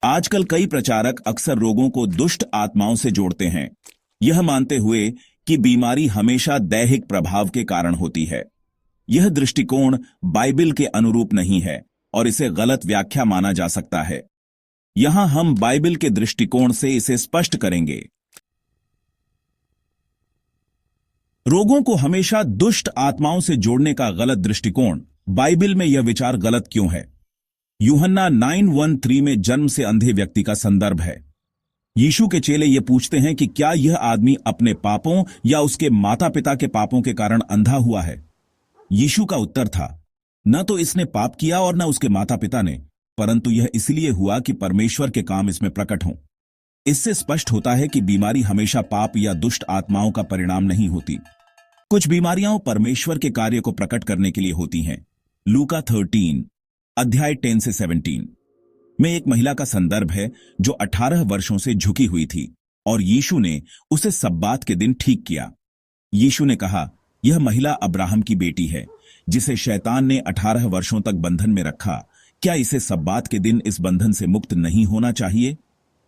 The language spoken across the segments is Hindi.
आजकल कई प्रचारक अक्सर रोगों को दुष्ट आत्माओं से जोड़ते हैं, यह मानते हुए कि बीमारी हमेशा दैहिक प्रभाव के कारण होती है। यह दृष्टिकोण बाइबल के अनुरूप नहीं है और इसे गलत व्याख्या माना जा सकता है। यहां हम बाइबल के दृष्टिकोण से इसे स्पष्ट करेंगे। रोगों को हमेशा दुष्ट आत्माओं से जोड़ने का गलत दृष्टिकोण, बाइबल में यह विचार गलत क्यों है? यूहन्ना 9:13 में जन्म से अंधे व्यक्ति का संदर्भ है। यीशु के चेले ये पूछते हैं कि क्या यह आदमी अपने पापों या उसके माता पिता के पापों के कारण अंधा हुआ है? यीशु का उत्तर था, न तो इसने पाप किया और न उसके माता पिता ने, परंतु यह इसलिए हुआ कि परमेश्वर के काम इसमें प्रकट हों। इससे स्पष्ट होता है कि बीमारी हमेशा पाप या दुष्ट आत्माओं का परिणाम नहीं होती। कुछ बीमारियां परमेश्वर के कार्य को प्रकट करने के लिए होती हैं। लूका 13 अध्याय 10 से 17 में एक महिला का संदर्भ है जो 18 वर्षों से झुकी हुई थी और यीशु ने उसे सब्बात के दिन ठीक किया। यीशु ने कहा, यह महिला अब्राहम की बेटी है जिसे शैतान ने 18 वर्षों तक बंधन में रखा। क्या इसे सब्बात के दिन इस बंधन से मुक्त नहीं होना चाहिए?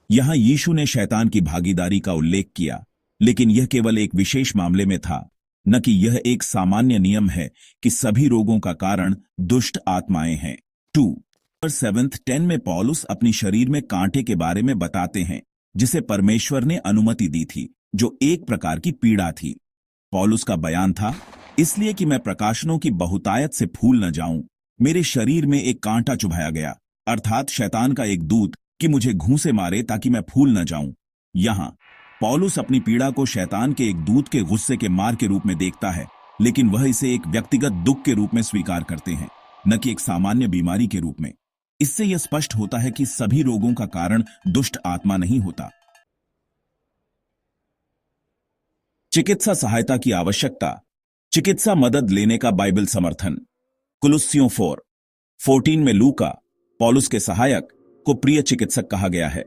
यहां यीशु ने शैतान की भागीदारी का उल्लेख किया, लेकिन यह केवल एक विशेष मामले में था, न कि यह एक सामान्य नियम है कि सभी रोगों का कारण दुष्ट आत्माएं हैं। 2:7-10 में पौलुस अपनी शरीर में कांटे के बारे में बताते हैं जिसे परमेश्वर ने अनुमति दी थी, जो एक प्रकार की पीड़ा थी। पौलुस का बयान था, इसलिए कि मैं प्रकाशनों की बहुतायत से फूल न जाऊं, मेरे शरीर में एक कांटा चुभाया गया, अर्थात शैतान का एक दूत, कि मुझे घूंसे मारे ताकि मैं फूल न जाऊं। यहां पौलुस अपनी पीड़ा को शैतान के एक दूत के गुस्से के मार के रूप में देखता है, लेकिन वह इसे एक व्यक्तिगत दुख के रूप में स्वीकार करते हैं, न कि एक सामान्य बीमारी के रूप में। इससे यह स्पष्ट होता है कि सभी रोगों का कारण दुष्ट आत्मा नहीं होता। चिकित्सा सहायता की आवश्यकता, चिकित्सा मदद लेने का बाइबल समर्थन। कुलुस्सियों 4:14 में लूका, पौलुस के सहायक, को प्रिय चिकित्सक कहा गया है।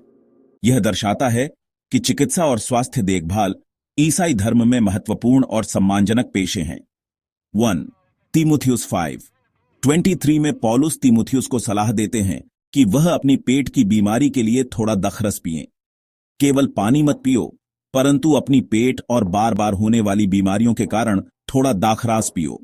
यह दर्शाता है कि चिकित्सा और स्वास्थ्य देखभाल ईसाई धर्म में महत्वपूर्ण और सम्मानजनक पेशे हैं। 1 तीमुथियुस 5:23 में पौलुस तीमुथियुस को सलाह देते हैं कि वह अपनी पेट की बीमारी के लिए थोड़ा दखरस पिए। केवल पानी मत पियो, परंतु अपनी पेट और बार बार होने वाली बीमारियों के कारण थोड़ा दाखरास पियो।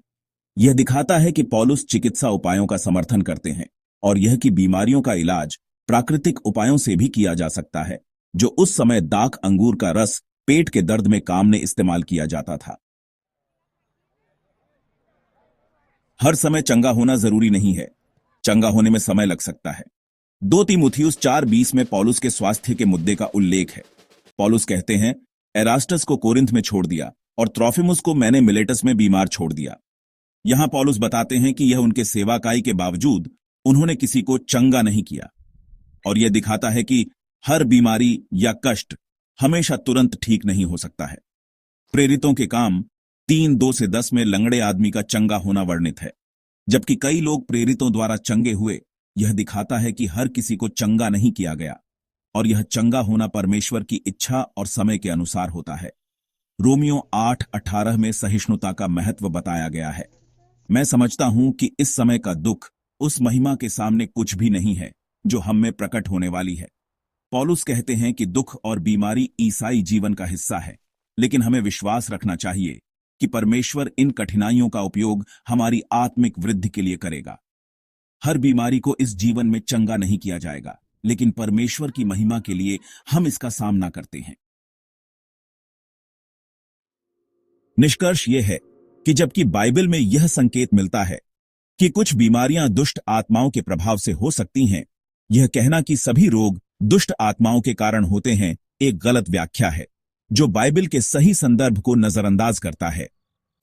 यह दिखाता है कि पौलुस चिकित्सा उपायों का समर्थन करते हैं और यह कि बीमारियों का इलाज प्राकृतिक उपायों से भी किया जा सकता है, जो उस समय दाख अंगूर का रस पेट के दर्द में काम में इस्तेमाल किया जाता था। हर समय चंगा होना जरूरी नहीं है, चंगा होने में समय लग सकता है। 2 तीमुथियुस 4:20 में पौलुस के स्वास्थ्य के मुद्दे का उल्लेख है। पौलुस कहते हैं, एरास्टस को कोरिंथ में छोड़ दिया और त्रोफिमुस को मैंने मिलेटस में बीमार छोड़ दिया। यहां पौलुस बताते हैं कि यह उनके सेवाकाई के बावजूद उन्होंने किसी को चंगा नहीं किया, और यह दिखाता है कि हर बीमारी या कष्ट हमेशा तुरंत ठीक नहीं हो सकता है। प्रेरितों के काम 3:2-10 में लंगड़े आदमी का चंगा होना वर्णित है। जबकि कई लोग प्रेरितों द्वारा चंगे हुए, यह दिखाता है कि हर किसी को चंगा नहीं किया गया, और यह चंगा होना परमेश्वर की इच्छा और समय के अनुसार होता है। रोमियो 8:18 में सहिष्णुता का महत्व बताया गया है। मैं समझता हूं कि इस समय का दुख उस महिमा के सामने कुछ भी नहीं है जो हम में प्रकट होने वाली है। पौलुस कहते हैं कि दुख और बीमारी ईसाई जीवन का हिस्सा है, लेकिन हमें विश्वास रखना चाहिए कि परमेश्वर इन कठिनाइयों का उपयोग हमारी आत्मिक वृद्धि के लिए करेगा। हर बीमारी को इस जीवन में चंगा नहीं किया जाएगा, लेकिन परमेश्वर की महिमा के लिए हम इसका सामना करते हैं। निष्कर्ष यह है कि जबकि बाइबल में यह संकेत मिलता है कि कुछ बीमारियां दुष्ट आत्माओं के प्रभाव से हो सकती हैं, यह कहना कि सभी रोग दुष्ट आत्माओं के कारण होते हैं एक गलत व्याख्या है, जो बाइबल के सही संदर्भ को नजरअंदाज करता है।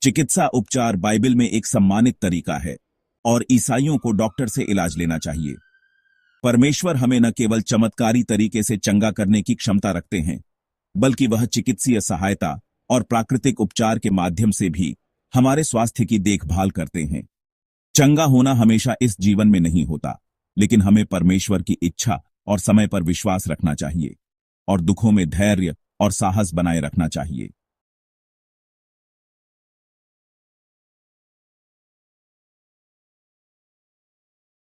चिकित्सा उपचार बाइबल में एक सम्मानित तरीका है, और ईसाइयों को डॉक्टर से इलाज लेना चाहिए। परमेश्वर हमें न केवल चमत्कारी तरीके से चंगा करने की क्षमता रखते हैं, बल्कि वह चिकित्सीय सहायता और प्राकृतिक उपचार के माध्यम से भी हमारे स्वास्थ्य की देखभाल करते हैं। चंगा होना हमेशा इस जीवन में नहीं होता, लेकिन हमें परमेश्वर की इच्छा और समय पर विश्वास रखना चाहिए और दुखों में धैर्य और साहस बनाए रखना चाहिए।